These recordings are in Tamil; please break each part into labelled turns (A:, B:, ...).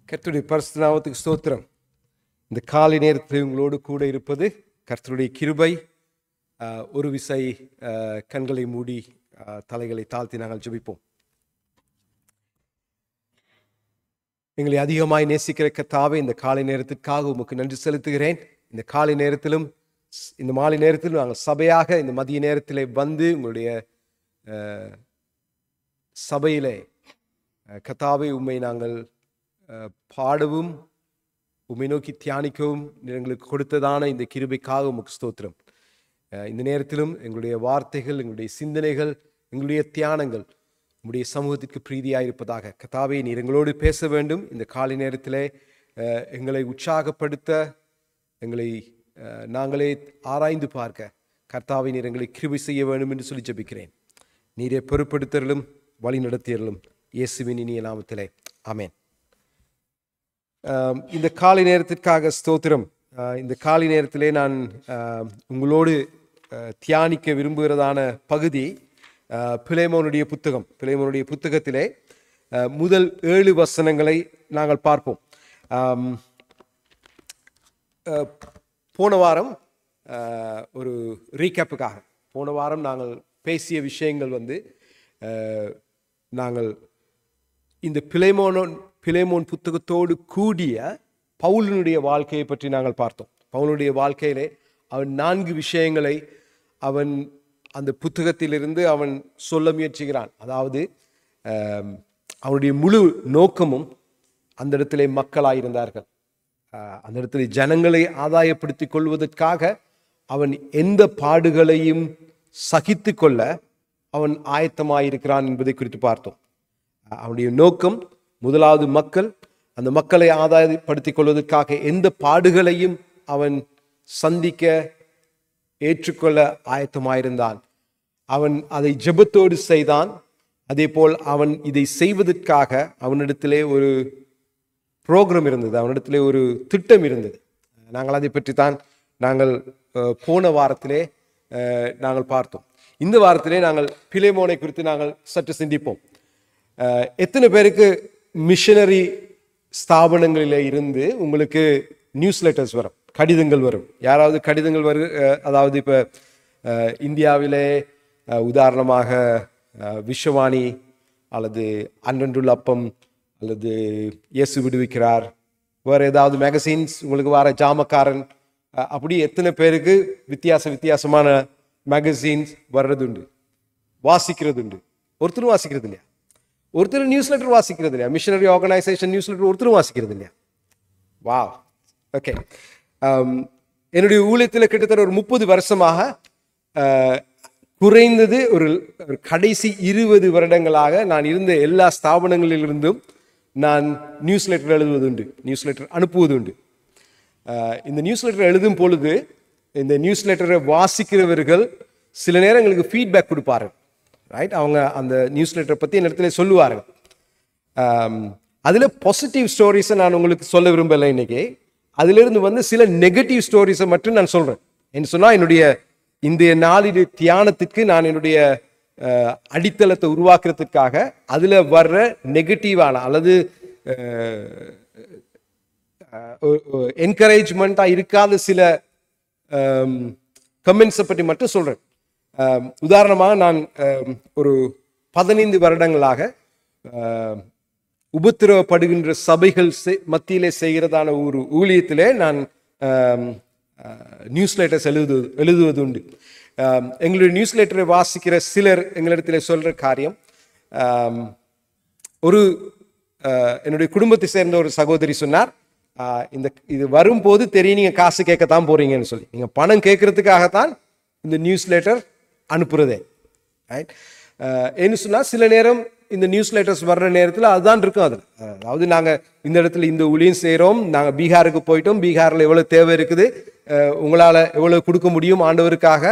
A: கர்த்தருடைய பரிசுத்த நாமத்துக்கு ஸ்தோத்திரம். இந்த காலை நேரத்தில் உங்களோடு கூட இருப்பது கர்த்தருடைய கிருபை. ஒரு விசை கண்களை மூடி தலைகளை தாழ்த்தி நாங்கள் ஜெபிப்போம். எங்களை அதிகமாய் நேசிக்கிற கர்த்தாவே, இந்த காலை நேரத்திற்காக உமக்கு நன்றி செலுத்துகிறேன். இந்த காலை நேரத்திலும் இந்த மாலை நேரத்திலும் நாங்கள் சபையாக இந்த மதிய நேரத்திலே வந்து உங்களுடைய சபையிலே கர்த்தாவே உம்மை நாங்கள் பாடவும் உம்மை நோக்கி தியானிக்கவும் எங்களுக்கு கொடுத்ததான இந்த கிருபைக்காக உமக்கு ஸ்தோத்திரம். இந்த நேரத்திலும் எங்களுடைய வார்த்தைகள், எங்களுடைய சிந்தனைகள், எங்களுடைய தியானங்கள் உம்முடைய சமூகத்திற்கு பிரீதியாயிருப்பதாக. கர்த்தாவே, நீர் எங்களோடு பேச வேண்டும். இந்த காலை நேரத்திலே எங்களை உற்சாகப்படுத்த, எங்களை நாங்களே ஆராய்ந்து பார்க்க கர்த்தாவே நீர் எங்களை கிருபை செய்ய வேண்டும் என்று சொல்லி ஜெபிக்கிறேன். நீரை பொறுப்படுத்தலும் வழி நடத்தியலும் இயேசுவின் இனிய நாமத்திலே ஆமென். இந்த காலை நேரத்திற்காக ஸ்தோத்திரம். இந்த காலை நேரத்திலே நான் உங்களோடு தியானிக்க விரும்புகிறதான பகுதி பிலேமோனுடைய புத்தகம். பிலேமோனுடைய புத்தகத்திலே முதல் 7 வசனங்களை நாங்கள் பார்ப்போம். போன வாரம் ஒரு ரீகேப்புக்காக போன வாரம் நாங்கள் பேசிய விஷயங்கள் நாங்கள் இந்த பிலேமோன் புத்தகத்தோடு கூடிய பவுலினுடைய வாழ்க்கையை பற்றி நாங்கள் பார்த்தோம். பவுலுடைய வாழ்க்கையிலே அவன் 4 விஷயங்களை அவன் அந்த புத்தகத்திலிருந்து அவன் சொல்ல முயற்சிக்கிறான். அதாவது அவனுடைய முழு நோக்கமும் அந்த இடத்திலே மக்களாயிருந்தார்கள். அந்த இடத்துல ஜனங்களை ஆதாயப்படுத்திக் கொள்வதற்காக அவன் எந்த பாடுகளையும் சகித்து கொள்ள அவன் ஆயத்தமாயிருக்கிறான் என்பதை குறித்து பார்த்தோம். அவனுடைய நோக்கம் முதலாவது மக்கள். அந்த மக்களை ஆதாயப்படுத்திக் கொள்வதற்காக எந்த பாடுகளையும் அவன் சந்திக்க ஏற்றுக்கொள்ள ஆயத்தமாயிருந்தான். அவன் அதை ஜெபத்தோடு செய்தான். அதே போல் அவன் இதை செய்வதற்காக அவனிடத்திலே ஒரு புரோகிராம் இருந்தது, அவனிடத்திலே ஒரு திட்டம் இருந்தது. நாங்கள் அதை பற்றி தான் நாங்கள் போன வாரத்திலே நாங்கள் பார்த்தோம். இந்த வாரத்திலே நாங்கள் பிலேமோனை குறித்து நாங்கள் சற்று சிந்திப்போம். எத்தனை பேருக்கு மிஷனரி ஸ்தாபனங்களில் இருந்து உங்களுக்கு நியூஸ் லெட்டர்ஸ் வரும், கடிதங்கள் வரும்? யாராவது கடிதங்கள் அதாவது இப்போ இந்தியாவிலே உதாரணமாக விஸ்வவாணி அல்லது அன்றன்றுள்ள அப்பம் அல்லது இயேசு விடுவிக்கிறார், வேறு ஏதாவது மேகசின்ஸ் உங்களுக்கு வர ஜாமக்காரன், அப்படி எத்தனை பேருக்கு வித்தியாசமான மேகசின்ஸ் வர்றதுண்டு, வாசிக்கிறதுண்டு? ஒருத்தரும் வாசிக்கிறது இல்லையா? ஒருத்தர் நியூஸ் லெட்டர் வாசிக்கிறது இல்லையா? மிஷனரி ஆர்கனைசேஷன் நியூஸ் லெட்டர் ஒருத்தரும் வாசிக்கிறது இல்லையா? வா, ஓகே. என்னுடைய ஊழியத்தில் கிட்டத்தட்ட ஒரு 30 வருஷமாக குறைந்தது ஒரு கடைசி 20 வருடங்களாக நான் இருந்த எல்லா ஸ்தாபனங்களிலிருந்தும் நான் நியூஸ் லெட்டர் எழுதுவதுண்டு, நியூஸ் லெட்டர் அனுப்புவதுண்டு. இந்த நியூஸ் லெட்டர் எழுதும் பொழுது இந்த நியூஸ் லெட்டரை வாசிக்கிறவர்கள் சில நேரங்களுக்கு ஃபீட்பேக் கொடுப்பார்கள், ரைட்? அவங்க அந்த நியூஸ் லெட்டரை பற்றி இந்த இடத்துல சொல்லுவார்கள். அதில் பாசிட்டிவ் ஸ்டோரிஸை நான் உங்களுக்கு சொல்ல விரும்பலை இன்னைக்கு. அதிலிருந்து சில நெகட்டிவ் ஸ்டோரிஸை மட்டும் நான் சொல்கிறேன். என்று சொன்னால் என்னுடைய இந்த நாளின் தியானத்துக்கு நான் என்னுடைய அடித்தளத்தை உருவாக்குறதுக்காக அதில் வர்ற நெகட்டிவான அல்லது என்கரேஜ்மெண்ட்டாக இருக்காத சில கமெண்ட்ஸை பற்றி மட்டும் சொல்கிறேன். உதாரணமாக நான் ஒரு 15 வருடங்களாக உபத்திரவப்படுகின்ற சபைகள் மத்தியிலே செய்கிறதான ஒரு ஊழியத்திலே நான் நியூஸ் லெட்டர்ஸ் எழுதுவது உண்டு. எங்களுடைய நியூஸ் லெட்டரை வாசிக்கிற சிலர் எங்களிடத்தில் சொல்கிற காரியம், என்னுடைய குடும்பத்தை சேர்ந்த ஒரு சகோதரி சொன்னார், இது வரும்போது தெரியும் நீங்கள் காசு கேட்கத்தான் போறீங்கன்னு சொல்லி, நீங்கள் பணம் கேட்கறதுக்காகத்தான் இந்த நியூஸ் லெட்டர் அனுப்புறதே, ரைட்? என்ன சொன்னால் சில நேரம் இந்த நியூஸ் லெட்டர்ஸ் வர்ற நேரத்தில் அதுதான் இருக்கும். அதில் அதாவது நாங்கள் இந்த இடத்துல இந்த ஊழியம் செய்கிறோம், நாங்கள் பீகாருக்கு போயிட்டோம், பீகாரில் எவ்வளோ தேவை இருக்குது, உங்களால் எவ்வளோ கொடுக்க முடியும் ஆண்டவருக்காக,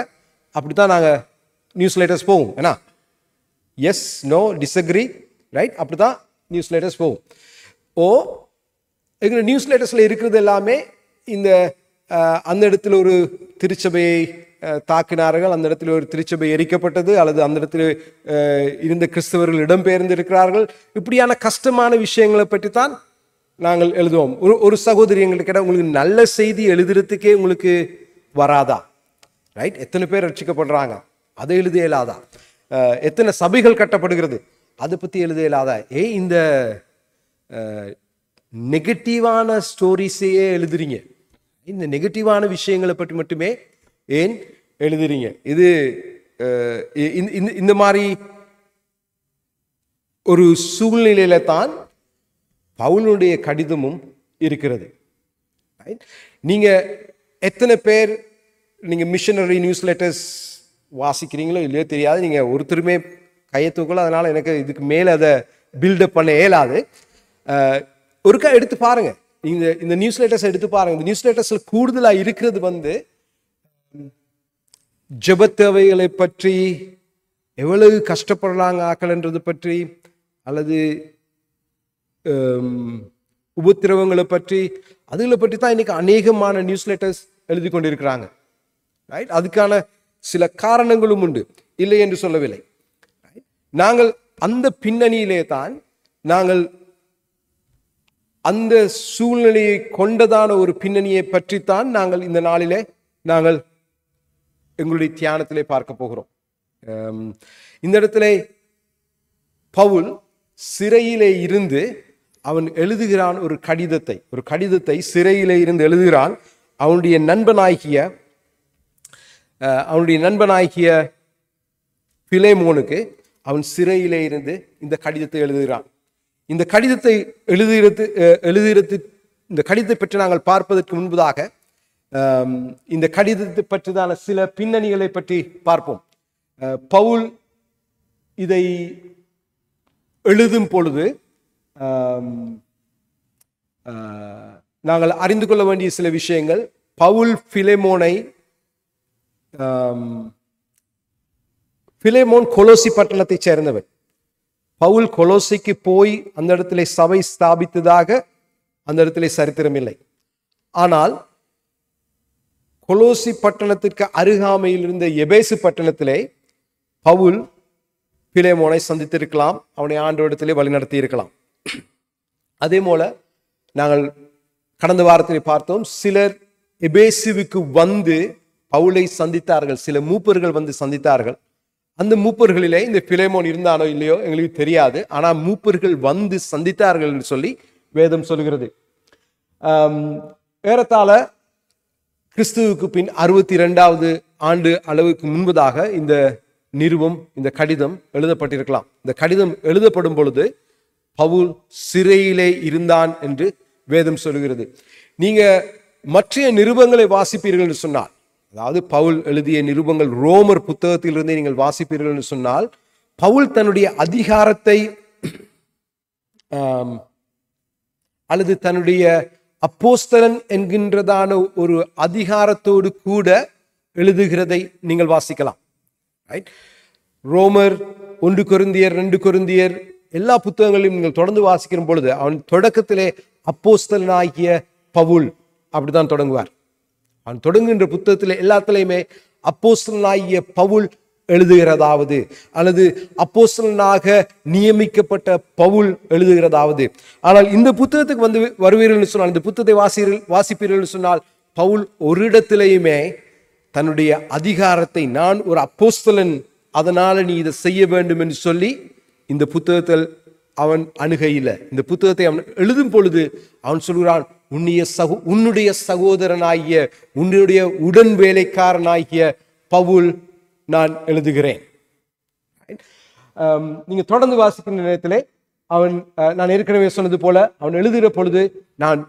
A: அப்படி தான் நாங்கள் நியூஸ் லெட்டர்ஸ் போவோம். ஏன்னா எஸ் நோ டிஸ்அக்ரி, ரைட்? அப்படி தான் நியூஸ் லெட்டர்ஸ் போகும். எங்கள் நியூஸ் லெட்டர்ஸில் இருக்கிறது எல்லாமே இந்த அந்த இடத்துல ஒரு திருச்சபையை தாக்கினார்கள், அந்த இடத்துல ஒரு திருச்சபை எரிக்கப்பட்டது, அல்லது அந்த இடத்துல இருந்த கிறிஸ்தவர்கள் இடம்பெயர்ந்து இருக்கிறார்கள், இப்படியான கஷ்டமான விஷயங்களை பற்றி தான் நாங்கள் எழுதுவோம். ஒரு சகோதரி எங்களுக்கு கேட்டால், உங்களுக்கு நல்ல செய்தி எழுதுறதுக்கே உங்களுக்கு வராதா? ரைட்? எத்தனை பேர் ரட்சிக்கப்படுறாங்க, அதை எழுத இயலாதா? எத்தனை சபைகள் கட்டப்படுகிறது, அதை பற்றி எழுத இயலாதா? இந்த நெகட்டிவான ஸ்டோரிஸையே எழுதுறீங்க, இந்த நெகட்டிவான விஷயங்களை பற்றி மட்டுமே ஏன் எழுதுறீங்க? இது இந்த மாதிரி ஒரு சூழ்நிலையில தான் பவுலுடைய கடிதமும் இருக்கிறது. நீங்க எத்தனை பேர் நீங்க மிஷனரி நியூஸ் லெட்டர்ஸ் வாசிக்கிறீங்களோ இல்லையோ தெரியாது, நீங்க ஒருத்தருமே கையை தூக்கல, அதனால எனக்கு இதுக்கு மேல அதை பில்டப் பண்ண இயலாது. ஒருக்கா எடுத்து பாருங்க, இந்த நியூஸ் லெட்டர்ஸ் எடுத்து பாருங்க. இந்த நியூஸ் லெட்டர்ஸ்ல கூடுதலா இருக்கிறது ஜெப தேவைகளை பற்றி, எவ்வளவு கஷ்டப்படுறாங்க ஆக்கள்ன்றது பற்றி, அல்லது உபத்திரவங்களை பற்றி, அதுகளை பற்றி தான் இன்னைக்கு அநேகமான நியூஸ் லெட்டர்ஸ் எழுதி கொண்டிருக்கிறாங்க. ரைட்? அதுக்கான சில காரணங்களும் உண்டு, இல்லை என்று சொல்லவில்லை. நாங்கள் அந்த பின்னணியிலே தான் நாங்கள் அந்த சூழ்நிலையை கொண்டதான ஒரு பின்னணியை பற்றித்தான் நாங்கள் இந்த நாளிலே நாங்கள் எங்களுடைய தியானத்திலே பார்க்க போகிறோம். இந்த இடத்துல பவுல் சிறையிலே இருந்து அவன் எழுதுகிறான் ஒரு கடிதத்தை சிறையிலே இருந்து எழுதுகிறான். அவனுடைய நண்பனாகிய பிலேமோனுக்கு அவன் சிறையிலே இருந்து இந்த கடிதத்தை எழுதுகிறான். இந்த கடிதத்தை இந்த கடிதத்தை பற்றி நாங்கள் பார்ப்பதற்கு முன்பதாக இந்த கடிதத்தை பற்றிதான சில பின்னணிகளை பற்றி பார்ப்போம். பவுல் இதை எழுதும் பொழுது நாங்கள் அறிந்து கொள்ள வேண்டிய சில விஷயங்கள். பவுல் பிலேமோன் கொலோசி பட்டணத்தை சேர்ந்தவர். பவுல் கொலோசிக்கு போய் அந்த இடத்துல சபை ஸ்தாபித்ததாக அந்த இடத்துல சரித்திரம் இல்லை. ஆனால் கொலோசி பட்டணத்திற்கு அருகாமையில் இருந்த எபேசு பட்டணத்திலே பவுல் பிலேமோனை சந்தித்திருக்கலாம், அவனை ஆண்டவரிடத்திலே வழிநடத்தி இருக்கலாம். அதே போல நாங்கள் கடந்த வாரத்திலே பார்த்தோம், சிலர் எபேசுவுக்கு வந்து பவுலை சந்தித்தார்கள், சில மூப்பர்கள் வந்து சந்தித்தார்கள். அந்த மூப்பர்களிலே இந்த பிலேமோன் இருந்தானோ இல்லையோ எங்களுக்கு தெரியாது, ஆனால் மூப்பர்கள் வந்து சந்தித்தார்கள் என்று சொல்லி வேதம் சொல்கிறது. ஏறத்தாழ கிறிஸ்துவுக்கு பின் 62வது ஆண்டு அளவுக்கு முன்பதாக இந்த நிருபம், இந்த கடிதம் எழுதப்பட்டிருக்கலாம். இந்த கடிதம் எழுதப்படும் பொழுது பவுல் சிறையிலே இருந்தான் என்று வேதம் சொல்கிறது. நீங்க மற்ற நிருபங்களை வாசிப்பீர்கள் என்று சொன்னால், அதாவது பவுல் எழுதிய நிருபங்கள் ரோமர் புத்தகத்திலிருந்து நீங்கள் வாசிப்பீர்கள் என்று சொன்னால், பவுல் தன்னுடைய அதிகாரத்தை அல்லது தன்னுடைய அப்போஸ்தலன் என்கின்றதான ஒரு அதிகாரத்தோடு கூட எழுதுகிறதை நீங்கள் வாசிக்கலாம். ரோமர், 1 கொரிந்தியர், 2 கொரிந்தியர் எல்லா புத்தகங்களையும் நீங்கள் தொடர்ந்து வாசிக்கிற பொழுது அவன் தொடக்கத்திலே அப்போஸ்தலனாகிய பவுல் அப்படித்தான் தொடங்குவார். அவன் தொடங்குகின்ற புத்தகத்திலே எல்லாத்திலையுமே அப்போஸ்தலனாகிய பவுல் எழுதுகிறதாவது அல்லது அப்போஸ்தலனாக நியமிக்கப்பட்ட பவுல் எழுதுகிறதாவது. ஆனால் இந்த புத்தகத்துக்கு வந்து வருவீர்கள் சொன்னால், இந்த புத்தகத்தை வாசிப்பீர்கள் சொன்னால், பவுல் ஒரு இடத்திலேயுமே தன்னுடைய அதிகாரத்தை, நான் ஒரு அப்போஸ்தலன் அதனால நீ இதை செய்ய வேண்டும் என்று சொல்லி இந்த புத்தகத்தில் அவன் அணுகையில். இந்த புத்தகத்தை அவன் எழுதும் பொழுது அவன் சொல்கிறான், உன்னுடைய சகோதரனாகிய, உன்னுடைய உடன் வேலைக்காரனாகிய பவுல் நான் எழுதுகிறேன். நீங்க தொடர்ந்து வாசிக்கின்ற நேரத்திலே நான் ஏற்கனவே சொன்னது போல அவன் எழுதுகிற பொழுது, நான்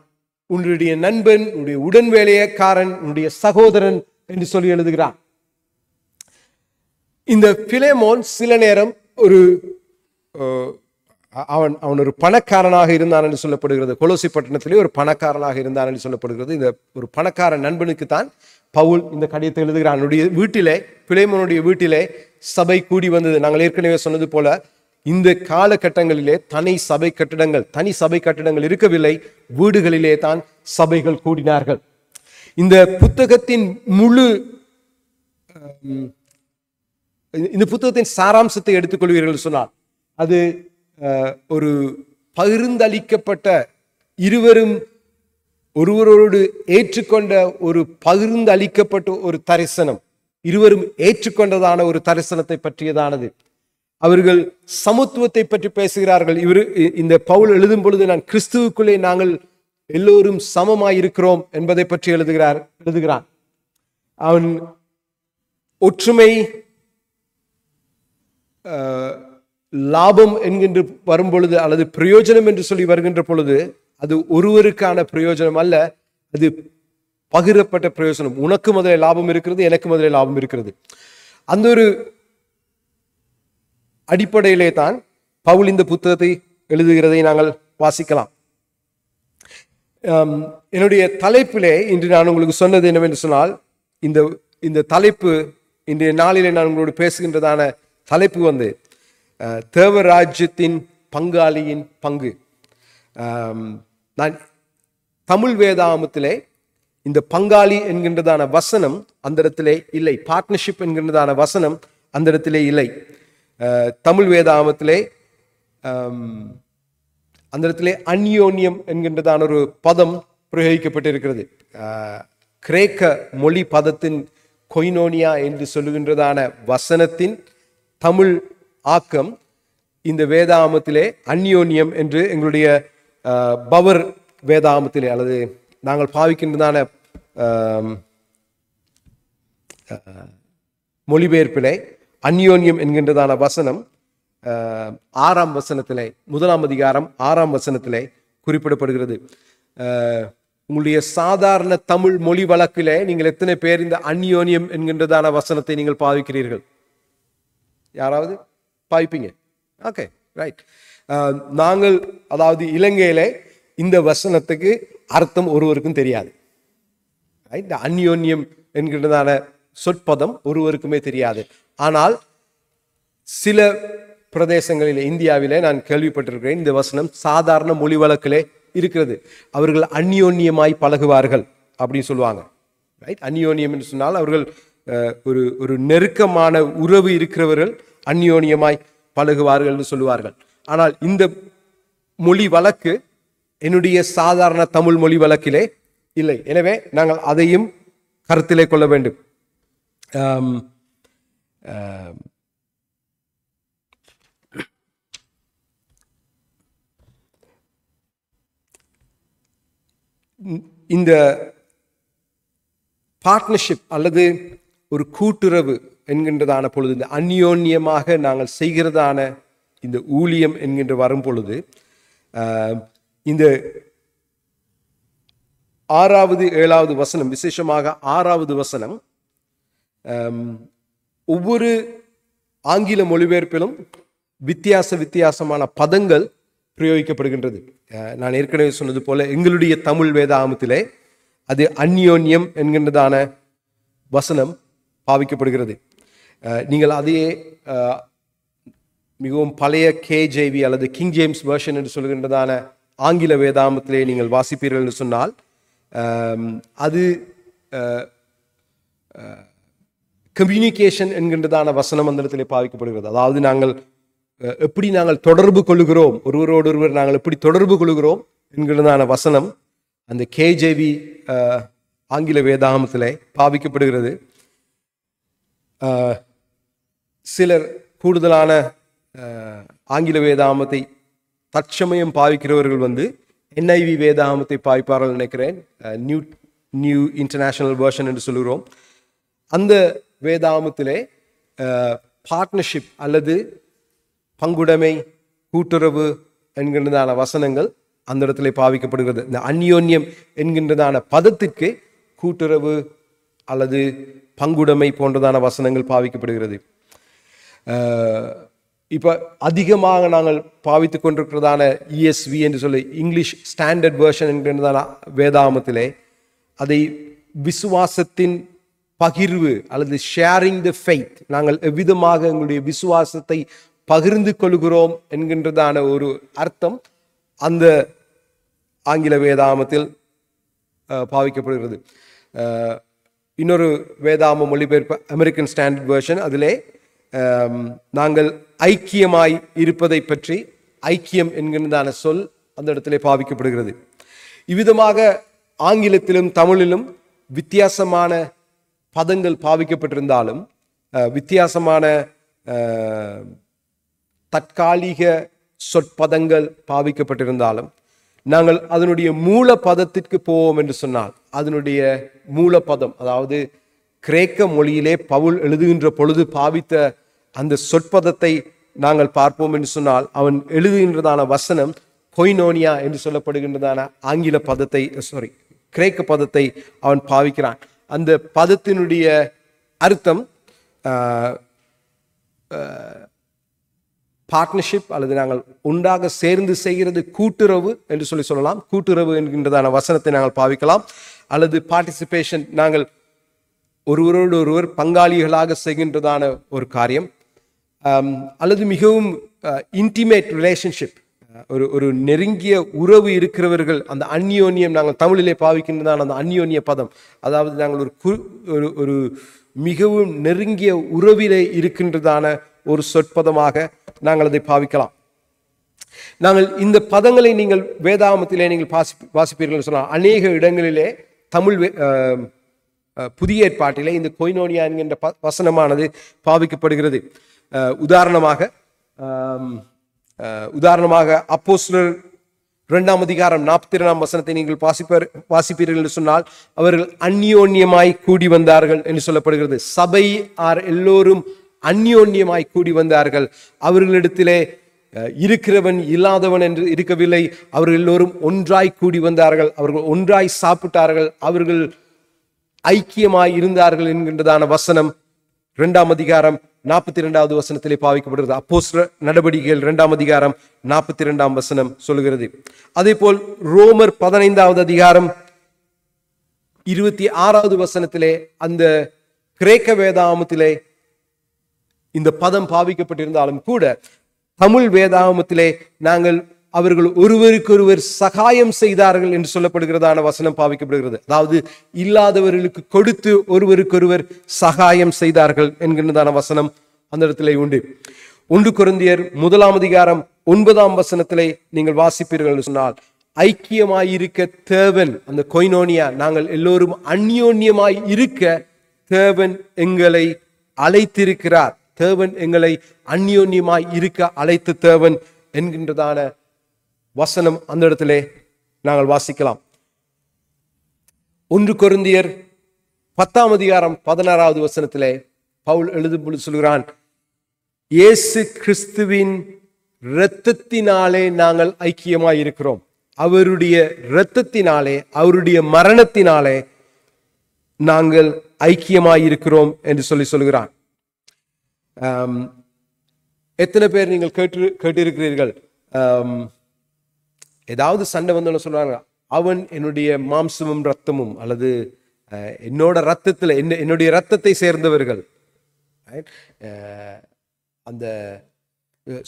A: உன்னுடைய நண்பன், உன்னுடைய உடன் வேலைக்காரன், உன்னுடைய சகோதரன் என்று சொல்லி எழுதுகிறான். இந்த பிலேமோன் சில நேரம் அவன் ஒரு பணக்காரனாக இருந்தான் என்று சொல்லப்படுகிறது. கொலோசி பட்டணத்திலே ஒரு பணக்காரனாக இருந்தான் என்று சொல்லப்படுகிறது. இந்த ஒரு பணக்கார நண்பனுக்கு தான் பவுல் இந்த கடிதத்தை எழுதுகிறான். வீட்டிலே, பிலேமோனுடைய வீட்டிலே சபை கூடி வந்தது. நாங்கள் ஏற்கனவே சொன்னது போல இந்த காலகட்டங்களிலே தனி சபை கட்டிடங்கள் இருக்கவில்லை, வீடுகளிலே தான் சபைகள் கூடினார்கள். இந்த புத்தகத்தின் சாராம்சத்தை எடுத்துக்கொள்வீர்கள் சொன்னால், அது ஒரு பகிர்ந்தளிக்கப்பட்ட இருவரும் ஒருவரோடு ஏற்றுக்கொண்ட ஒரு பகிர்ந்து அளிக்கப்பட்ட ஒரு தரிசனம், இருவரும் ஏற்றுக்கொண்டதான ஒரு தரிசனத்தை பற்றியதானது. அவர்கள் சமத்துவத்தை பற்றி பேசுகிறார்கள். இந்த பவுல் எழுதும் பொழுது நான் கிறிஸ்துவுக்குள்ளே நாங்கள் எல்லோரும் சமமாயிருக்கிறோம் என்பதை பற்றி எழுதுகிறான். அவன் ஒற்றுமை லாபம் என்கின்ற வரும் பொழுது அல்லது பிரயோஜனம் என்று சொல்லி வருகின்ற பொழுது அது ஒருவருக்கான பிரயோஜனம் அல்ல, அது பகிரப்பட்ட பிரயோஜனம். உனக்கு முதலே லாபம் இருக்கிறது, எனக்கு முதலே லாபம் இருக்கிறது. அந்த ஒரு அடிப்படையிலே தான் பவுல் இந்த புத்தகத்தை எழுதுகிறதை நாங்கள் வாசிக்கலாம். என்னுடைய தலைப்பிலே இன்று நான் உங்களுக்கு சொன்னது என்னவென்று சொன்னால், இந்த தலைப்பு இன்றைய நாளிலே நான் உங்களோடு பேசுகின்றதான தலைப்பு வந்து தேவராஜ்யத்தின் பங்காளியின் பங்கு. நான் தமிழ் வேதாகமத்திலே இந்த பங்காளி என்கின்றதான வசனம் அந்த இடத்திலே இல்லை, பார்ட்னர்ஷிப் என்கின்றதான வசனம் அந்த இடத்திலே இல்லை. தமிழ் வேதாகமத்திலே அந்த இடத்திலே அந்யோன்யம் என்கின்றதான ஒரு பதம் பிரயோகிக்கப்பட்டிருக்கிறது. கிரேக்க மொழி பதத்தின் கொய்னோனியா என்று சொல்லுகின்றதான வசனத்தின் தமிழ் ஆக்கம் இந்த வேதாகமத்திலே அந்யோன்யம் என்று எங்களுடைய பவர் வேதாகமத்திலே அல்லது நாங்கள் பாவிக்கின்றதான மொழிபெயர்ப்பிலே அந்யோன்யம் என்கின்றதான வசனம் 6ஆம் வசனத்திலே, 1ஆம் அதிகாரம் 6ஆம் வசனத்திலே குறிப்பிடப்படுகிறது. உங்களுடைய சாதாரண தமிழ் மொழி வழக்கிலே நீங்கள் எத்தனை பேர் இந்த அந்யோன்யம் என்கின்றதான வசனத்தை நீங்கள் பாவிக்கிறீர்கள்? யாராவது பாவிப்பீங்க? Okay, right. நாங்கள் அதாவது இலங்கையிலே இந்த வசனத்துக்கு அர்த்தம் ஒருவருக்கும் தெரியாது. இந்த அந்யோன்யம் என்கின்றதான சொற்பதம் ஒருவருக்குமே தெரியாது. ஆனால் சில பிரதேசங்களில் இந்தியாவிலே நான் கேள்விப்பட்டிருக்கிறேன், இந்த வசனம் சாதாரண மொழி வழக்கிலே இருக்கிறது. அவர்கள் அந்யோன்யமாய் பழகுவார்கள் அப்படின்னு சொல்லுவாங்க. ரைட், அந்யோன்யம் என்று சொன்னால் அவர்கள் ஒரு நெருக்கமான உறவு இருக்கிறவர்கள் அந்யோன்யமாய் பழகுவார்கள் என்று சொல்லுவார்கள். ஆனால் இந்த மொழி வழக்கு என்னுடைய சாதாரண தமிழ் மொழி வழக்கிலே இல்லை. எனவே நாங்கள் அதையும் கருத்திலே கொள்ள வேண்டும். இந்த பார்ட்னர்ஷிப் அல்லது ஒரு கூட்டுறவு என்கின்றதான பொழுது, இந்த அந்யோன்யமாக நாங்கள் செய்கிறதான இந்த ஊழியம் என்கின்ற வரும் பொழுது, இந்த 6வது 7வது வசனம், விசேஷமாக 6வது வசனம் ஒவ்வொரு ஆங்கில மொழிபெயர்ப்பிலும் வித்தியாசமான பதங்கள் பிரயோகிக்கப்படுகின்றது. நான் ஏற்கனவே சொன்னது போல எங்களுடைய தமிழ் வேதாகமத்திலே அது அந்யோன்யம் என்கின்றதான வசனம் பாவிக்கப்படுகிறது. நீங்கள் அதையே மிகவும் பழைய KJV அல்லது கிங் ஜேம்ஸ் வெர்ஷன் என்று சொல்கின்றதான ஆங்கில வேதாகமத்திலே நீங்கள் வாசிப்பீர்கள் என்று சொன்னால் அது கம்யூனிகேஷன் என்கின்றதான வசனம் அந்த இடத்திலே பாவிக்கப்படுகிறது. அதாவது நாங்கள் எப்படி நாங்கள் தொடர்பு கொள்கிறோம், ஒருவரோடு ஒருவர் நாங்கள் எப்படி தொடர்பு கொள்கிறோம் என்கிறதான வசனம் அந்த KJV ஆங்கில வேதாகமத்திலே பாவிக்கப்படுகிறது. சிலர் கூடுதலான ஆங்கில வேதாகமத்தை தற்சமயம் பாவிக்கிறவர்கள் வந்து NIV வேதாகமத்தை பாவிப்பார்கள் நினைக்கிறேன், நியூ இன்டர்நேஷனல் வெர்ஷன் என்று சொல்லுகிறோம். அந்த வேதாகமத்திலே பார்ட்னர்ஷிப் அல்லது பங்குடைமை, கூட்டுறவு என்கின்றதான வசனங்கள் அந்த இடத்துல பாவிக்கப்படுகிறது. இந்த அந்யோன்யம் என்கின்றதான பதத்திற்கு கூட்டுறவு அல்லது பங்குடைமை போன்றதான வசனங்கள் பாவிக்கப்படுகிறது. இப்போ அதிகமாக நாங்கள் பாவித்து கொண்டிருக்கிறதான ESV என்று சொல்லி இங்கிலீஷ் ஸ்டாண்டர்ட் வெர்ஷன் என்கின்றதான வேதாகமத்திலே அதை விசுவாசத்தின் பகிர்வு அல்லது ஷேரிங் த ஃபெய்த், நாங்கள் எவ்விதமாக எங்களுடைய விசுவாசத்தை பகிர்ந்து கொள்கிறோம் என்கின்றதான ஒரு அர்த்தம் அந்த ஆங்கில வேதாகமத்தில் பாவிக்கப்படுகிறது. இன்னொரு வேதாகம மொழிபெயர்ப்பு அமெரிக்கன் ஸ்டாண்டர்ட் வெர்ஷன், அதிலே நாங்கள் ஐக்கியமாய் இருப்பதை பற்றி ஐக்கியம் என்கின்றதான சொல் அந்த இடத்திலே பாவிக்கப்படுகிறது. இவ்விதமாக ஆங்கிலத்திலும் தமிழிலும் வித்தியாசமான பதங்கள் பாவிக்கப்பட்டிருந்தாலும், வித்தியாசமான தற்காலிக சொற்பதங்கள் பாவிக்கப்பட்டிருந்தாலும், நாங்கள் அதனுடைய மூல பதத்திற்கு போவோம் என்று சொன்னால், அதனுடைய மூலப்பதம், அதாவது கிரேக்க மொழியிலே பவுல் எழுதுகின்ற பொழுது பாவித்த அந்த சொற்பதத்தை நாங்கள் பார்ப்போம் என்று சொன்னால், அவன் எழுதுகின்றதான வசனம் கொய்னோனியா என்று சொல்லப்படுகின்றதான ஆங்கில பதத்தை, கிரேக்க பதத்தை அவன் பாவிக்கிறான். அந்த பதத்தினுடைய அர்த்தம் பார்ட்னர்ஷிப், அல்லது நாங்கள் ஒன்றாக சேர்ந்து செய்கிறது கூட்டுறவு என்று சொல்லலாம். கூட்டுறவு என்கின்றதான வசனத்தை நாங்கள் பாவிக்கலாம். அல்லது பார்ட்டிசிபேஷன், நாங்கள் ஒருவரோடு ஒருவர் பங்காளிகளாக செய்கின்றதான ஒரு காரியம். அல்லது மிகவும் இன்டிமேட் ரிலேஷன்ஷிப், ஒரு நெருங்கிய உறவு இருக்கிறவர்கள், அந்த அந்யோன்யம், நாங்கள் தமிழிலே பாவிக்கின்றதான அந்த அந்யோன்ய பதம், அதாவது நாங்கள் ஒரு மிகவும் நெருங்கிய உறவிலே இருக்கின்றதான ஒரு சொற்பதமாக நாங்கள் அதை பாவிக்கலாம். நாங்கள் இந்த பதங்களை நீங்கள் வேதாகமத்திலே நீங்கள் வாசிப்பீர்கள் சொன்னால், அநேக இடங்களிலே தமிழ் புதிய ஏற்பாட்டிலே இந்த கொய்னோனியா என்கின்ற வசனமானது பாவிக்கப்படுகிறது. உதாரணமாக அப்போஸ்தலர் 2ஆம் அதிகாரம் 42ஆம் வசனத்தை நீங்கள் வாசிப்பீர்கள் என்று சொன்னால், அவர்கள் அந்யோன்யமாய் கூடி வந்தார்கள் என்று சொல்லப்படுகிறது. சபை எல்லோரும் அந்யோன்யமாய் கூடி வந்தார்கள். அவர்களிடத்திலே இருக்கிறவன் இல்லாதவன் என்று இருக்கவில்லை. அவர்கள் எல்லோரும் ஒன்றாய் கூடி வந்தார்கள். அவர்கள் ஒன்றாய் சாப்பிட்டார்கள். அவர்கள் ஐக்கியமாய் இருந்தார்கள் என்கின்றதான வசனம் 2ஆம் அதிகாரம் 42வது வசனத்திலே பாவிக்கப்படுகிறது. அப்போஸ்தலர் நடவடிக்கைகள் 2ஆம் அதிகாரம் 42ஆம் வசனம் சொல்லுகிறது. அதே போல் ரோமர் 15வது அதிகாரம் 26வது வசனத்திலே அந்த கிரேக்க வேதாகமத்திலே இந்த பதம் பாவிக்கப்பட்டிருந்தாலும் கூட, தமிழ் வேதாகமத்திலே நாங்கள் அவர்கள் ஒருவருக்கொருவர் சகாயம் செய்தார்கள் என்று சொல்லப்படுகிறதான வசனம் பாவிக்கப்படுகிறது. அதாவது இல்லாதவர்களுக்கு கொடுத்து ஒருவருக்கொருவர் சகாயம் செய்தார்கள் என்கின்றதான வசனம் அந்த இடத்திலே உண்டு. 1 கொரிந்தியர் 1ஆம் அதிகாரம் 9ஆம் வசனத்திலே நீங்கள் வாசிப்பீர்கள் என்று சொன்னால், ஐக்கியமாயிருக்க தேவன், அந்த கொய்னோனியா, நாங்கள் எல்லோரும் அந்யோன்யமாய் இருக்க தேவன் எங்களை அழைத்திருக்கிறார். தேவன் எங்களை அந்யோன்யமாய் இருக்க அழைத்த தேவன் என்கின்றதான வசனம் அந்த இடத்திலே நாங்கள் வாசிக்கலாம். 1 கொரிந்தியர் 10ஆம் அதிகாரம் 16வது வசனத்திலே பவுல் எழுதும் சொல்கிறான், இயேசு கிறிஸ்துவின் இரத்தத்தினாலே நாங்கள் ஐக்கியமாய் இருக்கிறோம். அவருடைய இரத்தத்தினாலே, அவருடைய மரணத்தினாலே நாங்கள் ஐக்கியமாய் இருக்கிறோம் என்று சொல்லுகிறான். எத்தனை பேர் நீங்கள் கேட்டிருக்கிறீர்கள், ஏதாவது சண்டை வந்தோன்னு சொல்றாங்க, அவன் என்னுடைய மாம்சமும் ரத்தமும், அல்லது என்னோட ரத்தத்தில் என்னுடைய ரத்தத்தை சேர்ந்தவர்கள், அந்த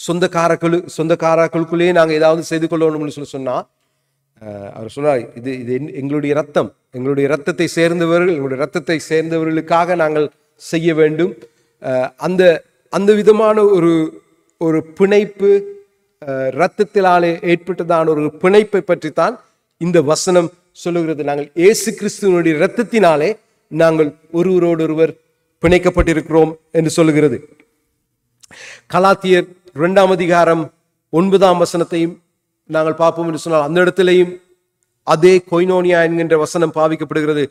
A: சொந்தக்காரர்களுக்குள்ளேயே நாங்கள் ஏதாவது செய்து கொள்ளணும்னு சொன்னா, அவர் சொல்றார், இது எங்களுடைய ரத்தம், எங்களுடைய ரத்தத்தை சேர்ந்தவர்கள், எங்களுடைய ரத்தத்தை சேர்ந்தவர்களுக்காக நாங்கள் செய்ய வேண்டும். அந்த விதமான ஒரு பிணைப்பு, இரத்தத்தினாலே ஏற்பட்டதான ஒரு பிணைப்பை பற்றித்தான் இந்த வசனம் சொல்லுகிறது. நாங்கள் இயேசு கிறிஸ்துவனுடைய இரத்தத்தினாலே நாங்கள் ஒருவரோடொருவர் பிணைக்கப்பட்டிருக்கிறோம் என்று சொல்லுகிறது. கலாத்தியர் 2ஆம் அதிகாரம் 9ஆம் வசனத்தையும் நாங்கள் பார்ப்போம் என்று சொன்னால், அந்த இடத்திலேயும் அதே கொய்னோனியா என்கின்ற வசனம் பாவிக்கப்படுகிறது.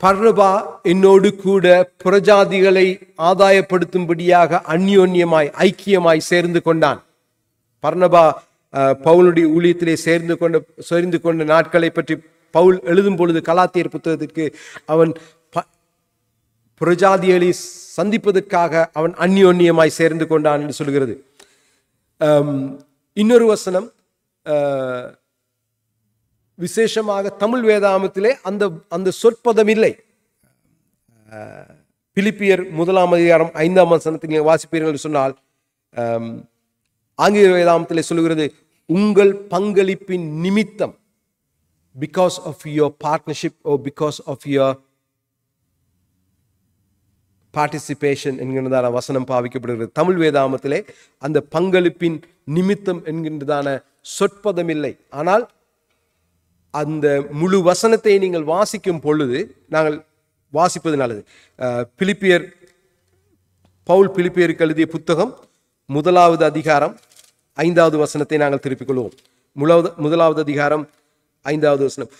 A: பர்னபா என்னோடு கூட புறஜாதிகளை ஆதாயப்படுத்தும்படியாக அந்யோன்யமாய் ஐக்கியமாய் சேர்ந்து கொண்டான். பர்னபா பவுலுடைய ஊழியத்திலே சேர்ந்து கொண்ட நாட்களை பற்றி பவுல் எழுதும் பொழுது கலாத்தியர் புத்தகத்திற்கு அவன் புறஜாதிகளை சந்திப்பதற்காக அவன் அந்யோன்யமாய் சேர்ந்து கொண்டான் என்று சொல்கிறது. இன்னொரு வசனம் விசேஷமாக தமிழ் வேதாகமத்திலே அந்த சொற்பதம் இல்லை. பிலிப்பியர் 1ஆம் அதிகாரம் 5ஆம் வசனத்தை நீங்கள் வாசிப்பீர்கள் என்று சொன்னால், ஆங்கில வேதாகமத்திலே சொல்லுகிறது, உங்கள் பங்களிப்பின் நிமித்தம், because of your partnership or because of your participation என்கின்றதான வசனம் பாவிக்கப்படுகிறது. தமிழ் வேதாகமத்திலே அந்த பங்களிப்பின் நிமித்தம் என்கின்றதான சொற்பதம் இல்லை. ஆனால் அந்த முழு வசனத்தை நீங்கள் வாசிக்கும் பொழுது, நாங்கள் வாசிப்பது நல்லது. பவுல் பிலிப்பியருக்கு எழுதிய புத்தகம் 1வது அதிகாரம் 5வது வசனத்தை நாங்கள் திருப்பிக் கொள்வோம். 1வது அதிகாரம் 5வது வசனம்.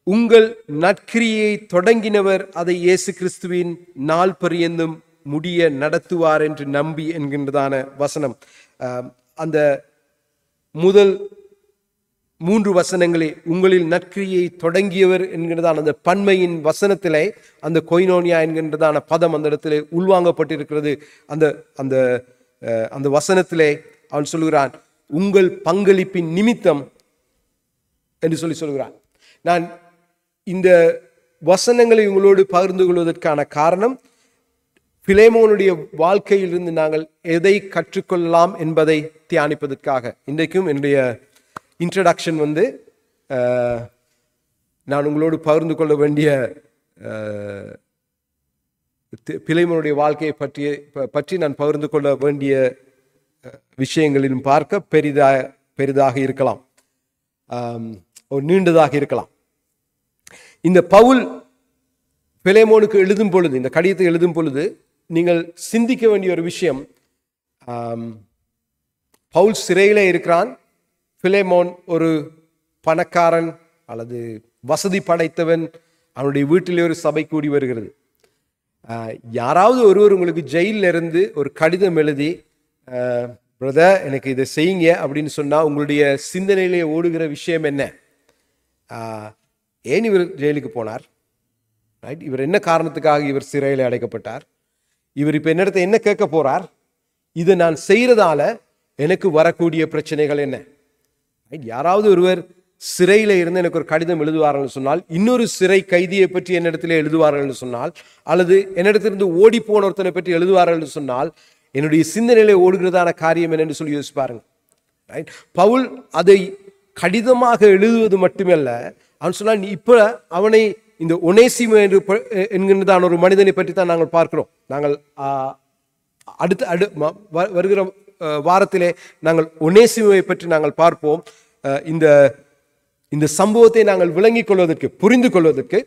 A: உங்கள் நற்கிரியை தொடங்கினவர் அதை இயேசு கிறிஸ்துவின் நாள் பரியந்தும் முடிய நடத்துவார் என்று நம்பி என்கின்றதான வசனம். அந்த முதல் 3 வசனங்களே உங்களில் நற்கிரியை தொடங்கியவர் என்கிறதான அந்த பன்மையின் வசனத்திலே அந்த கொய்னோனியா என்கின்றதான பதம் அந்த இடத்திலே உள்வாங்கப்பட்டிருக்கிறது. அந்த அந்த அந்த வசனத்திலே அவன் சொல்கிறான், உங்கள் பங்களிப்பின் நிமித்தம் என்று சொல்கிறான். நான் இந்த வசனங்களை உங்களோடு பகிர்ந்து கொள்வதற்கான காரணம், பிலேமோனுடைய வாழ்க்கையிலிருந்து நாங்கள் எதை கற்றுக்கொள்ளலாம் என்பதை தியானிப்பதற்காக. இன்றைக்கும் என்னுடைய இன்ட்ரடக்ஷன் நான் உங்களோடு பகிர்ந்து கொள்ள வேண்டிய பிலேமோனுடைய வாழ்க்கையை பற்றி நான் பகிர்ந்து கொள்ள வேண்டிய விஷயங்களிலும் பார்க்க பெரிதாக இருக்கலாம், நீண்டதாக இருக்கலாம். இந்த பவுல் பிலேமோனுக்கு எழுதும் பொழுது, இந்த கடிதத்தை எழுதும் பொழுது நீங்கள் சிந்திக்க வேண்டிய ஒரு விஷயம், பவுல் சிறையிலே இருக்கிறான். பிலேமோன் ஒரு பணக்காரன் அல்லது வசதி படைத்தவன். அவனுடைய வீட்டிலே ஒரு சபை கூடி வருகிறது. யாராவது ஒருவர் உங்களுக்கு ஜெயிலில் இருந்து ஒரு கடிதம் எழுதி, பிரதர் எனக்கு இதை செய்யுங்க அப்படின்னு சொன்னால் உங்களுடைய சிந்தனையிலே ஓடுகிற விஷயம் என்ன? ஏன் இவர் ஜெயிலுக்கு போனார்? ரைட், இவர் என்ன காரணத்துக்காக இவர் சிறையில் அடைக்கப்பட்டார்? இவர் இப்போ என்னிடத்தை என்ன கேட்க போறார்? இதை நான் செய்யறதால எனக்கு வரக்கூடிய பிரச்சனைகள் என்ன? ரைட், யாராவது ஒருவர் சிறையில் இருந்து எனக்கு ஒரு கடிதம் எழுதுவார்கள் சொன்னால், இன்னொரு சிறை கைதியை பற்றி என்னிடத்தில் எழுதுவார்கள் சொன்னால், அல்லது என்னிடத்திலிருந்து ஓடி போன ஒருத்தனை பற்றி எழுதுவார்கள் சொன்னால், என்னுடைய சிந்தனையிலே ஓடுகிறதான காரியம் என்னென்று சொல்லி யோசிப்பாருங்க. ரைட், பவுல் அதை கடிதமாக எழுதுவது மட்டுமல்ல, அவன் சொன்னால் இப்போ அவனை இந்த ஒனேசிமு என்கின்றதான ஒரு மனிதனை பற்றி தான் நாங்கள் பார்க்கிறோம். நாங்கள் வருகிற வாரத்திலே நாங்கள் ஒனேசிமுவை பற்றி நாங்கள் பார்ப்போம். இந்த சம்பவத்தை நாங்கள் விளங்கிக் கொள்வதற்கு, புரிந்து கொள்வதற்கு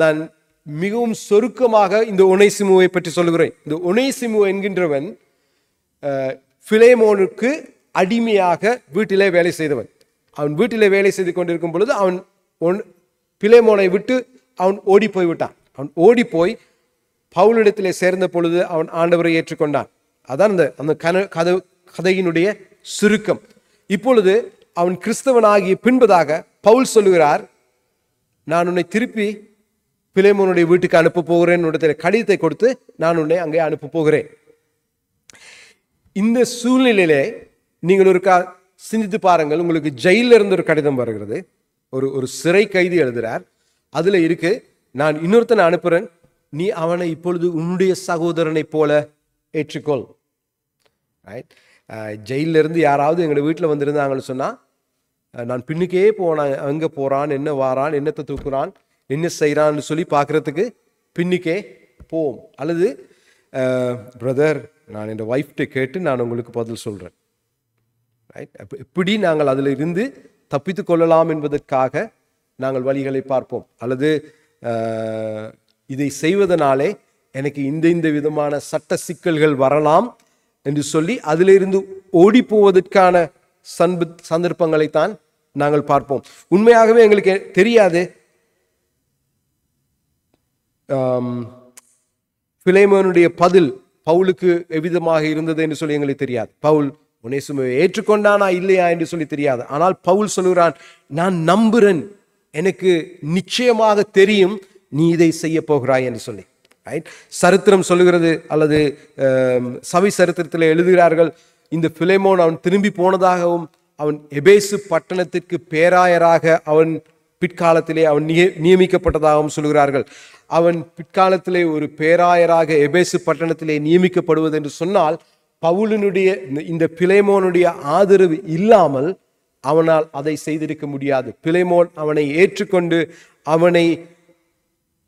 A: நான் மிகவும் சொருக்கமாக இந்த ஒனேசிமுவை பற்றி சொல்லுகிறேன். இந்த ஒனேசிமு என்கின்றவன் பிலேமோனுக்கு அடிமையாக வீட்டிலே வேலை செய்தவன். அவன் வீட்டிலே வேலை செய்து கொண்டிருக்கும் பொழுது அவன் பிலேமோனை விட்டு அவன் ஓடி போய் விட்டான். அவன் ஓடி போய் பவுலிடத்திலே சேர்ந்த பொழுது அவன் ஆண்டவரை ஏற்றுக்கொண்டான். அதான் அந்த கதையினுடைய சுருக்கம். இப்பொழுது அவன் கிறிஸ்தவனாகிய பின்பதாக பவுல் சொல்லுகிறார், நான் உன்னை திருப்பி பிலேமோனுடைய வீட்டுக்கு அனுப்ப போகிறேன், உன்னிடத்தில் கடிதத்தை கொடுத்து நான் உன்னை அங்கே அனுப்ப போகிறேன். இந்த சூழ்நிலையிலே நீங்கள் ஒரு சிந்தித்து பாருங்கள். உங்களுக்கு ஜெயிலில் இருந்து ஒரு கடிதம் வருகிறது, ஒரு சிறை கைதி எழுதுறார். அதுல இருக்கு, நான் இன்னொருத்தனை அனுப்புறேன், நீ அவனை இப்பொழுது உன்னுடைய சகோதரனை போல ஏற்றுக்கொள். ரைட், ஜெயிலில் இருந்து யாராவது எங்களோட வீட்டில் வந்திருந்தாங்கன்னு சொன்னா, நான் பின்னுக்கே போனேன், அங்கே போறான், என்ன வாரான், என்னத்தை தூக்குறான், என்ன செய்யறான்னு சொல்லி பார்க்கறதுக்கு பின்னுக்கே போவோம். அல்லது பிரதர் நான் என் ஒய்ஃப்கிட்ட கேட்டு நான் உங்களுக்கு பதில் சொல்றேன். ரைட், எப்படி நாங்கள் அதில் இருந்து தப்பித்து கொள்ளலாம் என்பதற்காக நாங்கள் வழிகளை பார்ப்போம். அல்லது இதை செய்வதனாலே எனக்கு இந்த விதமான சட்ட சிக்கல்கள் வரலாம் என்று சொல்லி அதிலிருந்து ஓடி போவதற்கான சந்தர்ப்பங்களைத்தான் நாங்கள் பார்ப்போம். உண்மையாகவே எங்களுக்கு தெரியாது பிலேமோனுடைய பதில் பவுலுக்கு எவ்விதமாக இருந்தது என்று சொல்லி எங்களுக்கு தெரியாது. பவுல் ஒனேசிமுவை ஏற்றுக்கொண்டானா இல்லையா என்று சொல்லி தெரியாது. ஆனால் பவுல் சொல்லுகிறான், நான் நம்புறேன், எனக்கு நிச்சயமாக தெரியும் நீ இதை செய்ய போகிறாய் என்று சொல்லி. ரைட், சரித்திரம் சொல்லுகிறது, அல்லது சபை சரித்திரத்தில் எழுதுகிறார்கள், இந்த பிலேமோன் அவன் திரும்பி போனதாகவும் அவன் எபேசு பட்டணத்திற்கு பேராயராக அவன் பிற்காலத்திலே அவன் நியமிக்கப்பட்டதாகவும் சொல்கிறார்கள். அவன் பிற்காலத்திலே ஒரு பேராயராக எபேசு பட்டணத்திலே நியமிக்கப்படுவது என்று சொன்னால், பவுலினுடைய இந்த பிலேமோனுடைய ஆதரவு இல்லாமல் அவனால் அதை செய்திருக்க முடியாது. பிலேமோன் அவனை ஏற்றுக்கொண்டு அவனை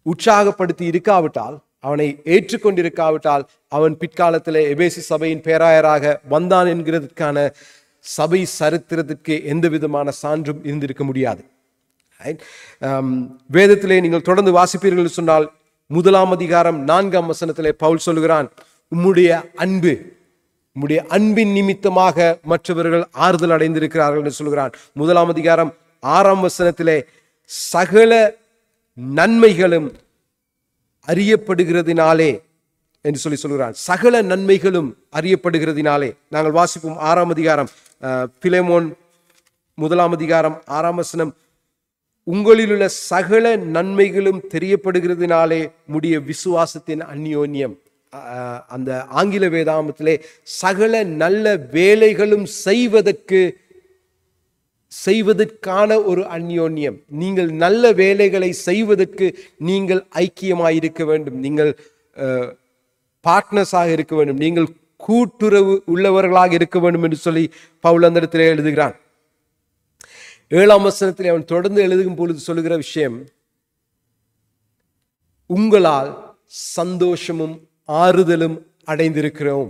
A: உற்சாகப்படுத்தி இருக்காவிட்டால், அவனை ஏற்றுக்கொண்டிருக்காவிட்டால், அவன் பிற்காலத்திலே எபேசு சபையின் பேராயராக வந்தான் என்கிறதுக்கான சபை சரித்திரத்திற்கு எந்த விதமான சான்றும் இருந்திருக்க முடியாது. வேதத்திலே நீங்கள் தொடர்ந்து வாசிப்பீர்கள் சொன்னால் 1 அதிகாரம் 4ஆம் வசனத்திலே பவுல் சொல்லுகிறான், உம்முடைய அன்பின் நிமித்தமாக மற்றவர்கள் ஆறுதல் அடைந்திருக்கிறார்கள் என்று சொல்கிறான். 1 அதிகாரம் 6ஆம் வசனத்திலே சகல நன்மைகளும் அறியப்படுகிறதினாலே என்று சொல்கிறான். சகல நன்மைகளும் அறியப்படுகிறதினாலே. நாங்கள் வாசிப்போம் 6ஆம் அதிகாரம், பிலேமோன் 1 அதிகாரம் 6ஆம் வசனம், உங்களில் உள்ள சகல நன்மைகளும் தெரியப்படுகிறதுனாலே முடிய விசுவாசத்தின் அந்யோன்யம். அந்த ஆங்கில வேதாமத்திலே சகல நல்ல வேலைகளும் செய்வதற்கான ஒரு அந்யோன்யம். நீங்கள் நல்ல வேலைகளை செய்வதற்கு நீங்கள் ஐக்கியமாயிருக்க வேண்டும், நீங்கள் பார்ட்னர்ஸாக இருக்க வேண்டும், நீங்கள் கூட்டுறவு உள்ளவர்களாக இருக்க வேண்டும் என்று சொல்லி பவுல் அந்த இடத்திலே எழுதுகிறான். 7ஆம் வசனத்தில் அவன் தொடர்ந்து எழுதும் பொழுது சொல்லுகிற விஷயம், உங்களால் சந்தோஷமும் ஆறுதலும் அடைந்திருக்கிறோம்.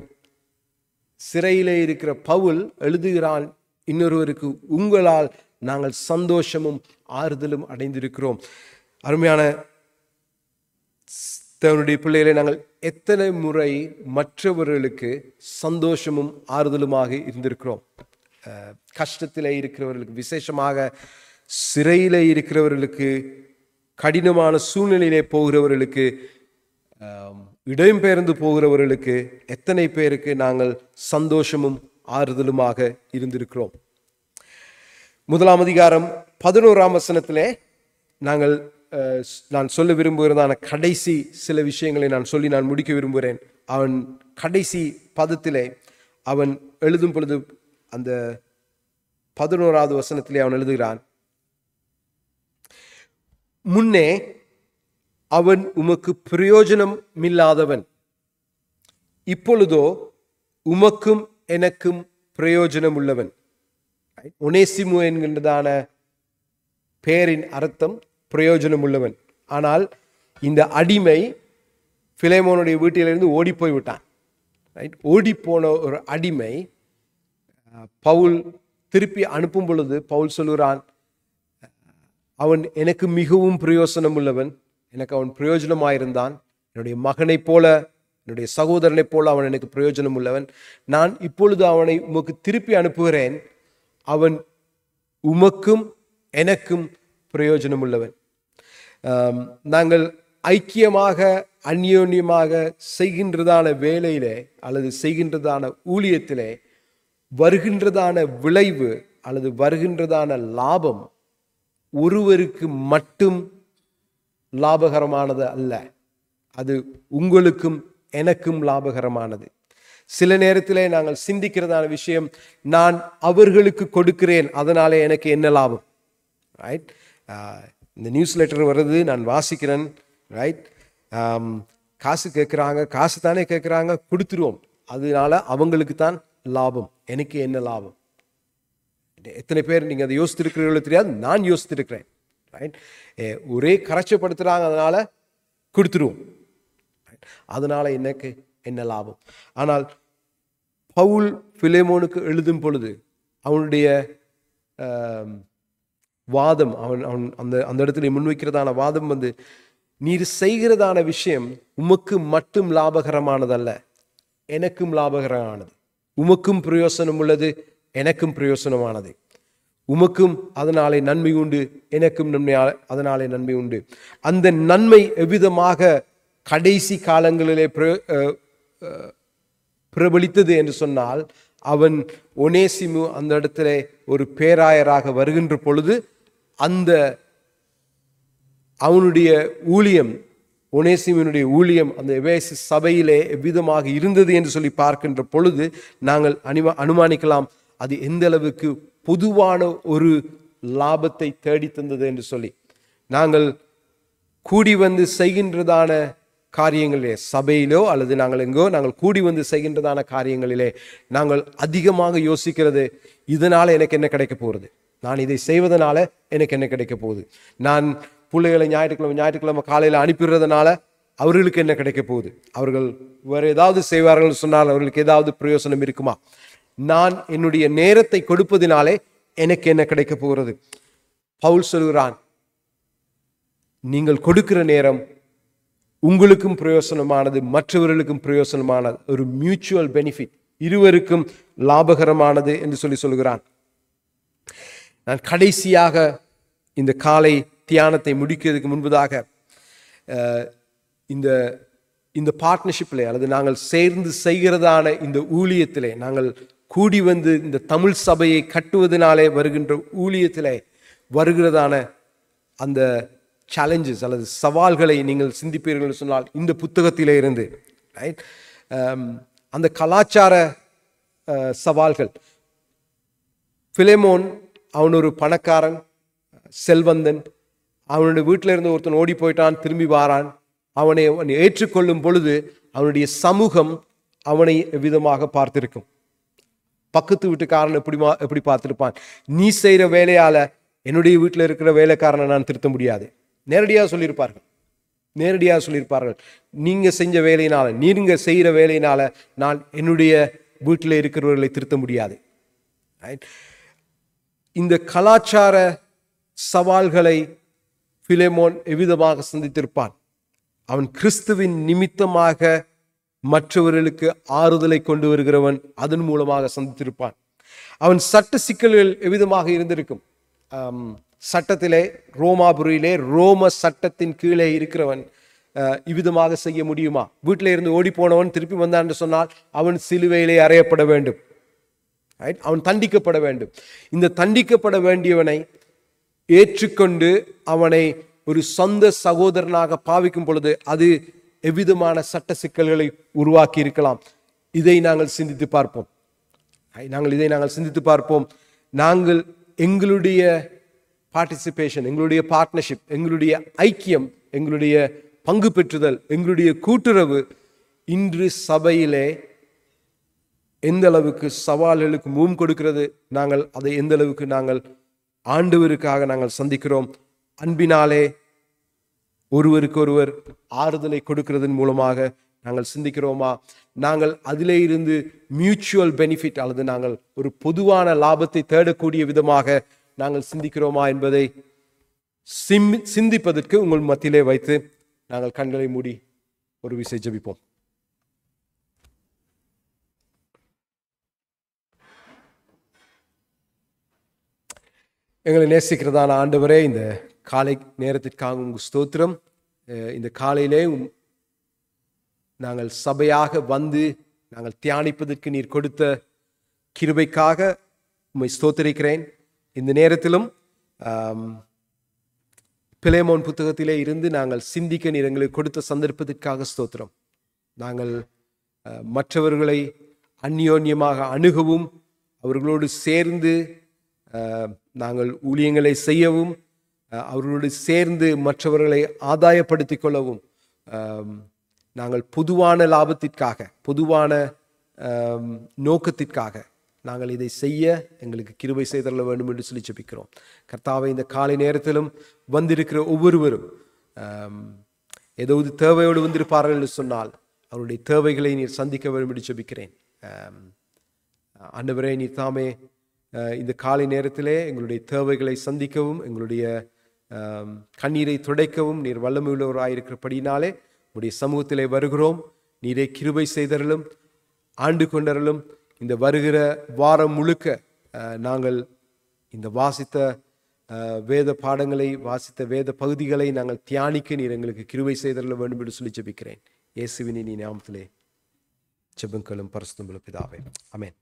A: சிறையிலே இருக்கிற பவுல் எழுதுகிறான் இன்னொருவருக்கு, உங்களால் நாங்கள் சந்தோஷமும் ஆறுதலும் அடைந்திருக்கிறோம். அருமையான தேவனுடைய பிள்ளைகளை, நாங்கள் எத்தனை முறை மற்றவர்களுக்கு சந்தோஷமும் ஆறுதலுமாக இருந்திருக்கிறோம். கஷ்டத்தில் இருக்கிறவர்களுக்கு, விசேஷமாக சிறையில் இருக்கிறவர்களுக்கு, கடினமான சூழ்நிலையிலே போகிறவர்களுக்கு, இடம்பெயர்ந்து போகிறவர்களுக்கு, எத்தனை பேருக்கு நாங்கள் சந்தோஷமும் ஆறுதலுமாக இருந்திருக்கிறோம். 1ஆம் அதிகாரம் 11ஆம் வசனத்திலே நான் சொல்ல விரும்புகிறதான கடைசி சில விஷயங்களை நான் முடிக்க விரும்புகிறேன். அவன் கடைசி பதத்திலே அவன் எழுதும் பொழுது அந்த 11ஆவது வசனத்திலே அவன் எழுதுகிறான், முன்னே அவன் உமக்கு பிரயோஜனம் இல்லாதவன், இப்பொழுதோ உமக்கும் எனக்கும் பிரயோஜனம் உள்ளவன். ஒனேசிமு என்கின்றதான பெயரின் அர்த்தம் பிரயோஜனம் உள்ளவன். ஆனால் இந்த அடிமை பிலேமோனுடைய வீட்டிலிருந்து ஓடி போய் விட்டான். ஓடி போன ஒரு அடிமை பவுல் திருப்பி அனுப்பும் பொழுது பவுல் சொல்லுகிறான், அவன் எனக்கு மிகவும் பிரயோஜனம் உள்ளவன், எனக்கு அவன் பிரயோஜனமாயிருந்தான், என்னுடைய மகனைப் போல, என்னுடைய சகோதரனைப் போல அவன் எனக்கு பிரயோஜனம் உள்ளவன். நான் இப்பொழுது அவனை உமக்கு திருப்பி அனுப்புகிறேன், அவன் உமக்கும் எனக்கும் பிரயோஜனம் உள்ளவன். நாங்கள் ஐக்கியமாக அந்யோன்யமாக செய்கின்றதான வேலையிலே அல்லது செய்கின்றதான ஊழியத்திலே வருகின்றதான விளைவு அல்லது வருகின்றதான லாபம் ஒருவருக்கு மட்டும் லாபகரமானது அல்ல, அது உங்களுக்கும் எனக்கும் லாபகரமானது. சில நேரத்திலே நாங்கள் சிந்திக்கிறதான விஷயம், நான் அவர்களுக்கு கொடுக்கிறேன், அதனாலே எனக்கு என்ன லாபம்? ரைட், இந்த நியூஸ் லெட்டர் வருது, நான் வாசிக்கிறேன். ரைட், காசு கேட்குறாங்க, காசு தானே கேட்குறாங்க, கொடுத்துருவோம், அதனால அவங்களுக்கு தான் லாபம், எனக்கு என்ன லாபம்? எத்தனை பேர் நீங்கள் அதை யோசித்திருக்கிறீர்களோ தெரியாது, நான் யோசித்திருக்கிறேன். ரைட், ஒரே கரைச்சப்படுத்துகிறாங்க, அதனால கொடுத்துருவோம், அதனால எனக்கு என்ன லாபம்? ஆனால் பவுல் பிலேமோனுக்கு எழுதும் பொழுது அவனுடைய வாதம், அவன் அந்த இடத்துல முன்வைக்கிறதான வாதம் நீர் செய்கிறதான விஷயம் உமக்கு மட்டும் லாபகரமானதல்ல, எனக்கும் லாபகரமானது. உமக்கும் பிரயோசனம் உள்ளது, எனக்கும் பிரயோசனமானது. உமக்கும் அதனாலே நன்மை உண்டு, எனக்கும் அதனாலே நன்மை உண்டு. அந்த நன்மை எவ்விதமாக கடைசி காலங்களிலே பிரபலித்தது என்று சொன்னால், அவன் ஒனேசிமு அந்த இடத்துல ஒரு பேராயராக வருகின்ற பொழுது அந்த அவனுடைய ஊழியம், ஒனேசிமுனுடைய ஊழியம் அந்த எபேசு சபையிலே எவ்விதமாக இருந்தது என்று சொல்லி பார்க்கின்ற பொழுது நாங்கள் அனுமானிக்கலாம் அது எந்த அளவுக்கு பொதுவான ஒரு லாபத்தை தேடி தந்தது என்று சொல்லி. நாங்கள் கூடி வந்து செய்கின்றதான காரியங்களிலே, சபையிலோ அல்லது நாங்கள் கூடி வந்து செய்கின்றதான காரியங்களிலே நாங்கள் அதிகமாக யோசிக்கிறது, இதனால எனக்கு என்ன கிடைக்க போகிறது, நான் இதை செய்வதனால எனக்கு என்ன கிடைக்க போகுது, நான் பிள்ளைகளை ஞாயிற்றுக்கிழமை காலையில் அனுப்பிடுறதுனால அவர்களுக்கு என்ன கிடைக்க போகுது, அவர்கள் வேறு ஏதாவது செய்வார்கள் சொன்னால் அவர்களுக்கு ஏதாவது பிரயோசனம் இருக்குமா, நான் என்னுடைய நேரத்தை கொடுப்பதினாலே எனக்கு என்ன கிடைக்க போகிறது? பவுல் சொல்கிறான், நீங்கள் கொடுக்கிற நேரம் உங்களுக்கும் பிரயோசனமானது, மற்றவர்களுக்கும் பிரயோசனமானது, ஒரு மியூச்சுவல் பெனிஃபிட், இருவருக்கும் லாபகரமானது என்று சொல்கிறான். நான் கடைசியாக இந்த காலை தியானத்தை முடிக்கிறதுக்கு முன்பதாக இந்த இந்த பார்ட்னர்ஷிப்பிலே அல்லது நாங்கள் சேர்ந்து செய்கிறதான இந்த ஊழியத்திலே, நாங்கள் கூடி வந்து இந்த தமிழ் சபையை கட்டுவதனாலே வருகின்ற ஊழியத்திலே வருகிறதான அந்த சேலஞ்சஸ் அல்லது சவால்களை நீங்கள் சிந்திப்பீர்கள் சொன்னால் இந்த புத்தகத்திலே இருந்து ரைட், அந்த கலாச்சார சவால்கள். பிலேமோன் அவன் ஒரு பணக்காரன், செல்வந்தன். அவனுடைய வீட்டில் இருந்து ஒருத்தன் ஓடி போயிட்டான், திரும்பி வாரான். அவனை ஏற்றுக்கொள்ளும் பொழுது அவனுடைய சமூகம் அவனை எவ்விதமாக பார்த்திருக்கும்? பக்கத்து வீட்டுக்காரன் எப்படி பார்த்திருப்பான்? நீ செய்கிற வேலையால என்னுடைய வீட்டில் இருக்கிற வேலைக்காரனை நான் திருத்த முடியாது. நேரடியாக சொல்லியிருப்பார்கள். நீங்க செஞ்ச வேலையினால, நீங்க செய்கிற வேலையினால நான் என்னுடைய வீட்டில் இருக்கிறவர்களை திருத்த முடியாது. இந்த கலாச்சார சவால்களை பிலேமோன் எவ்விதமாக சந்தித்திருப்பான்? அவன் கிறிஸ்துவின் நிமித்தமாக மற்றவர்களுக்கு ஆறுதலை கொண்டு வருகிறவன், அதன் மூலமாக சந்தித்திருப்பான். அவன் சட்ட சிக்கல்கள் எவ்விதமாக இருந்திருக்கும்? சட்டத்திலே, ரோமாபுரியிலே ரோம சட்டத்தின் கீழே இருக்கிறவன் இவ்விதமாக செய்ய முடியுமா? வீட்டில இருந்து ஓடி போனவன் திருப்பி வந்தான் என்று சொன்னால் அவன் சிலுவையிலே அறையப்பட வேண்டும், அவன் தண்டிக்கப்பட வேண்டும். இந்த தண்டிக்கப்பட வேண்டியவனை ஏற்றுக்கொண்டு அவனை ஒரு சொந்த சகோதரனாக பாவிக்கும் பொழுது அது எவ்விதமான சட்ட சிக்கல்களை உருவாக்கி இருக்கலாம்? இதை நாங்கள் சிந்தித்து பார்ப்போம். நாங்கள் எங்களுடைய பார்ட்டிசிபேஷன், எங்களுடைய பார்ட்னர்ஷிப், எங்களுடைய ஐக்கியம், எங்களுடைய பங்கு பெற்றுதல், எங்களுடைய கூட்டுறவு இன்று சபையிலே எந்த அளவுக்கு சவால்களுக்கு முகம் கொடுக்கிறது? நாங்கள் அதை எந்த அளவுக்கு நாங்கள் ஆண்டவருக்காக நாங்கள் சந்திக்கிறோம்? அன்பினாலே ஒருவருக்கு ஒருவர் ஆறுதலை கொடுக்கிறதன் மூலமாக நாங்கள் சிந்திக்கிறோமா? நாங்கள் அதிலே இருந்து மியூச்சுவல் பெனிஃபிட் அல்லது நாங்கள் ஒரு பொதுவான லாபத்தை தேடக்கூடிய விதமாக நாங்கள் சிந்திக்கிறோமா என்பதை சிந்திப்பதற்கு உங்கள் மத்தியிலே வைத்து நாங்கள் கண்களை மூடி ஒரு விசை ஜெபிப்போம். எங்களை நேசிக்கிறதான ஆண்டவரே, இந்த காலை நேரத்திற்காக உங்கள் ஸ்தோத்திரம். இந்த காலையிலே நாங்கள் சபையாக வந்து நாங்கள் தியானிப்பதற்கு நீர் கொடுத்த கிருபைக்காக உம்மை ஸ்தோத்திரிக்கிறேன். இந்த நேரத்திலும் பிலேமோன் புத்தகத்திலே இருந்து நாங்கள் சிந்திக்க நீர் எங்களுக்கு கொடுத்த சந்தர்ப்பத்திற்காக ஸ்தோத்திரம். நாங்கள் மற்றவர்களை அந்யோன்யமாக அணுகவும், அவர்களோடு சேர்ந்து நாங்கள் ஊழியங்களை செய்யவும், அவர்களோடு சேர்ந்து மற்றவர்களை ஆதாயப்படுத்திக் கொள்ளவும், நாங்கள் பொதுவான லாபத்திற்காக, பொதுவான நோக்கத்திற்காக நாங்கள் இதை செய்ய எங்களுக்கு கிருபை செய்தரல வேண்டும் என்று சொல்லி ஜெபிக்கிறோம். கர்த்தாவே, இந்த காலை நேரத்திலும் வந்திருக்கிற ஒவ்வொருவரும் ஏதாவது தேவையோடு வந்திருப்பார்கள் என்று சொன்னால் அவருடைய தேவைகளை நீர் சந்திக்க வேண்டும் என்று ஜெபிக்கிறேன். ஆண்டவரே, நீர் தாமே இந்த காலை நேரத்திலே எங்களுடைய தேவைகளை சந்திக்கவும், எங்களுடைய கண்ணீரை துடைக்கவும் நீர் வல்லமையுள்ளவராயிருக்கிறபடினாலே உடைய சமூகத்திலே வருகிறோம். நீரை கிருபை செய்தரலும் ஆண்டு கொண்டரலும். இந்த வருகிற வாரம் முழுக்க நாங்கள் இந்த வாசித்த வேத பாடங்களை, வாசித்த வேத பகுதிகளை நாங்கள் தியானிக்க நீர் எங்களுக்கு கிருபை செய்தரல வேண்டும் என்று சொல்லி ஜெபிக்கிறேன். இயேசுவின் நாமத்திலே ஜெபங்களும் பரிசுத்தமுள்ள பிதாவே, ஆமென்.